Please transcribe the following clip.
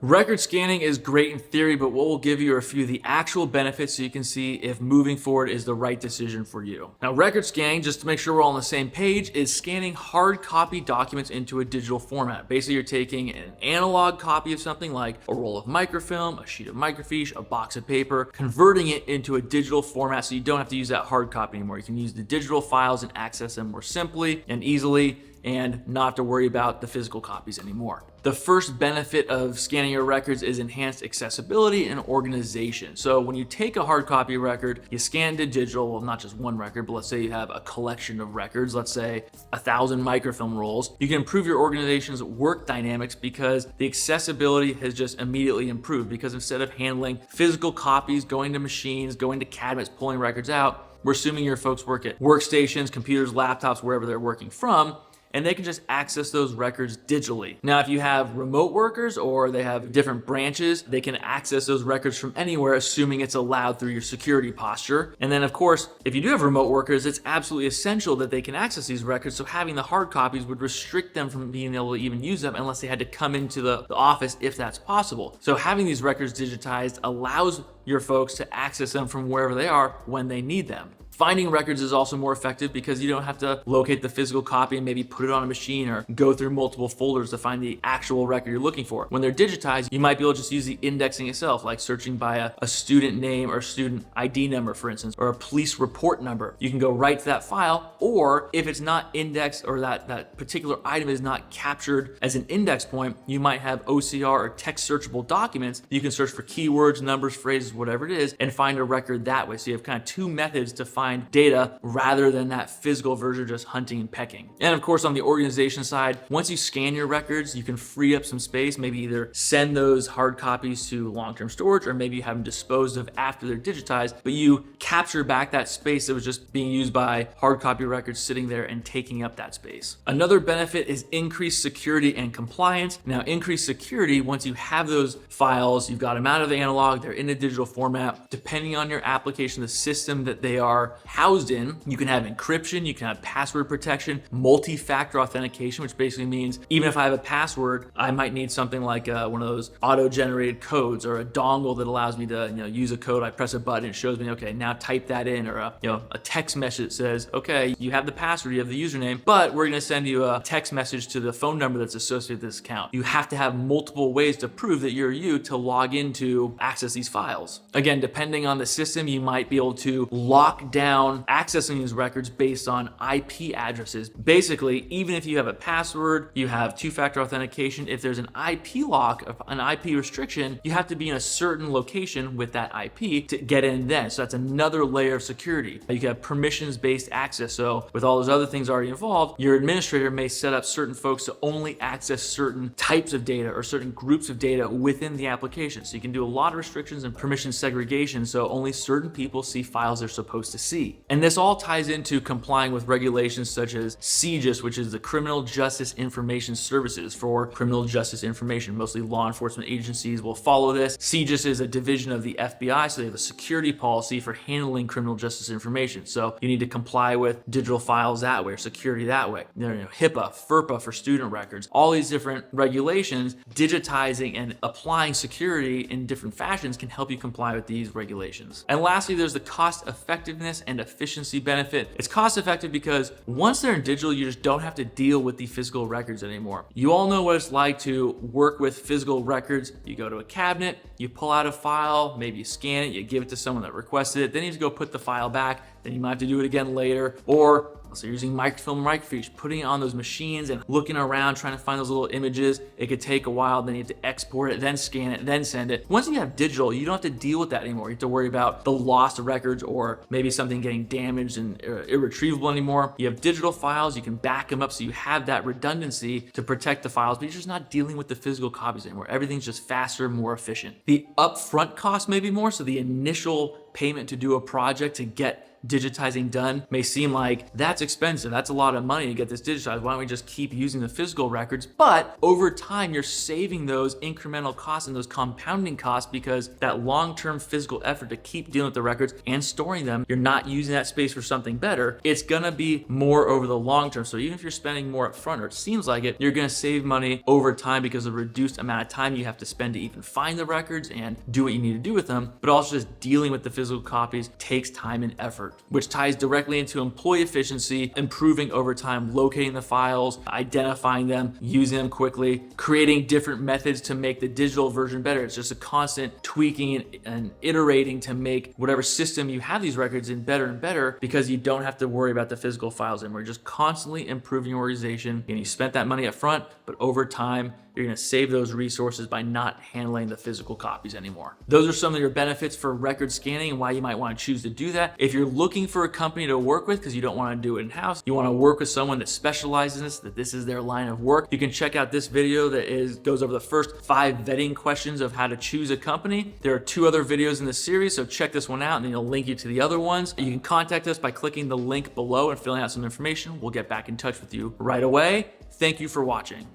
Record scanning is great in theory, but what we'll give you are a few of the actual benefits so you can see if moving forward is the right decision for you. Now, record scanning, just to make sure we're all on the same page, is scanning hard copy documents into a digital format. Basically, you're taking an analog copy of something like a roll of microfilm, a sheet of microfiche, a box of paper, converting it into a digital format so you don't have to use that hard copy anymore. You can use the digital files and access them more simply and easily, and not have to worry about the physical copies anymore. The first benefit of scanning your records is enhanced accessibility and organization. So when you take a hard copy record, you scan it to digital, well, not just one record, but let's say you have a collection of records, let's say 1,000 microfilm rolls, you can improve your organization's work dynamics because the accessibility has just immediately improved, because instead of handling physical copies, going to machines, going to cabinets, pulling records out, we're assuming your folks work at workstations, computers, laptops, wherever they're working from, and they can just access those records digitally. Now, if you have remote workers or they have different branches, they can access those records from anywhere, assuming it's allowed through your security posture. And then, of course, if you do have remote workers, it's absolutely essential that they can access these records, so having the hard copies would restrict them from being able to even use them unless they had to come into the office, if that's possible. So having these records digitized allows your folks to access them from wherever they are when they need them. Finding records is also more effective because you don't have to locate the physical copy and maybe put it on a machine or go through multiple folders to find the actual record you're looking for. When they're digitized, you might be able to just use the indexing itself, like searching by a student name or student ID number, for instance, or a police report number. You can go right to that file, or if it's not indexed or that particular item is not captured as an index point, you might have OCR or text searchable documents. You can search for keywords, numbers, phrases, whatever it is, and find a record that way. So you have kind of two methods to find data rather than that physical version just hunting and pecking. And of course, on the organization side, once you scan your records, you can free up some space, maybe either send those hard copies to long-term storage, or maybe you have them disposed of after they're digitized, but you capture back that space that was just being used by hard copy records sitting there and taking up that space. Another benefit is increased security and compliance. Now, increased security, once you have those files, you've got them out of the analog, they're in a digital format, depending on your application, the system that they are housed in, you can have encryption, you can have password protection, multi-factor authentication, which basically means even if I have a password, I might need something like one of those auto-generated codes or a dongle that allows me to use a code. I press a button, it shows me, okay, now type that in, or a text message that says, okay, you have the password, you have the username, but we're gonna send you a text message to the phone number that's associated with this account. You have to have multiple ways to prove that you're you to log in to access these files. Again, depending on the system, you might be able to lock down accessing these records based on IP addresses. Basically, even if you have a password, you have two-factor authentication, if there's an IP lock, an IP restriction, you have to be in a certain location with that IP to get in then. So that's another layer of security. You can have permissions-based access. So with all those other things already involved, your administrator may set up certain folks to only access certain types of data or certain groups of data within the application. So you can do a lot of restrictions and permission segregation, so only certain people see files they're supposed to see. And this all ties into complying with regulations such as CJIS, which is the Criminal Justice Information Services for criminal justice information. Mostly law enforcement agencies will follow this. CJIS is a division of the FBI, so they have a security policy for handling criminal justice information. So you need to comply with digital files that way, or security that way. HIPAA, FERPA for student records, all these different regulations, digitizing and applying security in different fashions can help you comply with these regulations. And lastly, there's the cost effectiveness and efficiency benefit. It's cost effective because once they're in digital, you just don't have to deal with the physical records anymore. You all know what it's like to work with physical records. You go to a cabinet, you pull out a file, maybe you scan it, you give it to someone that requested it, then you have to go put the file back, then you might have to do it again later, or so you're using microfilm, microfiche, putting it on those machines and looking around, trying to find those little images. It could take a while, then you have to export it, then scan it, then send it. Once you have digital, you don't have to deal with that anymore. You have to worry about the lost records or maybe something getting damaged and irretrievable anymore. You have digital files, you can back them up so you have that redundancy to protect the files, but you're just not dealing with the physical copies anymore. Everything's just faster, more efficient. The upfront cost may be more, so the initial payment to do a project to get digitizing done may seem like that's expensive, that's a lot of money to get this digitized, why don't we just keep using the physical records? But over time, you're saving those incremental costs and those compounding costs because that long-term physical effort to keep dealing with the records and storing them, you're not using that space for something better. It's gonna be more over the long term. So even if you're spending more up front, or it seems like it, you're gonna save money over time because of the reduced amount of time you have to spend to even find the records and do what you need to do with them. But also just dealing with the physical copies takes time and effort, which ties directly into employee efficiency, improving over time, locating the files, identifying them, using them quickly, creating different methods to make the digital version better. It's just a constant tweaking and iterating to make whatever system you have these records in better and better, because you don't have to worry about the physical files anymore. You're just constantly improving your organization, and you spent that money up front, but over time, you're gonna save those resources by not handling the physical copies anymore. Those are some of your benefits for record scanning and why you might wanna choose to do that. If you're looking for a company to work with because you don't wanna do it in-house, you wanna work with someone that specializes in this, that this is their line of work, you can check out this video that goes over the first 5 vetting questions of how to choose a company. There are 2 other videos in the series, so check this one out and then it'll link you to the other ones. You can contact us by clicking the link below and filling out some information. We'll get back in touch with you right away. Thank you for watching.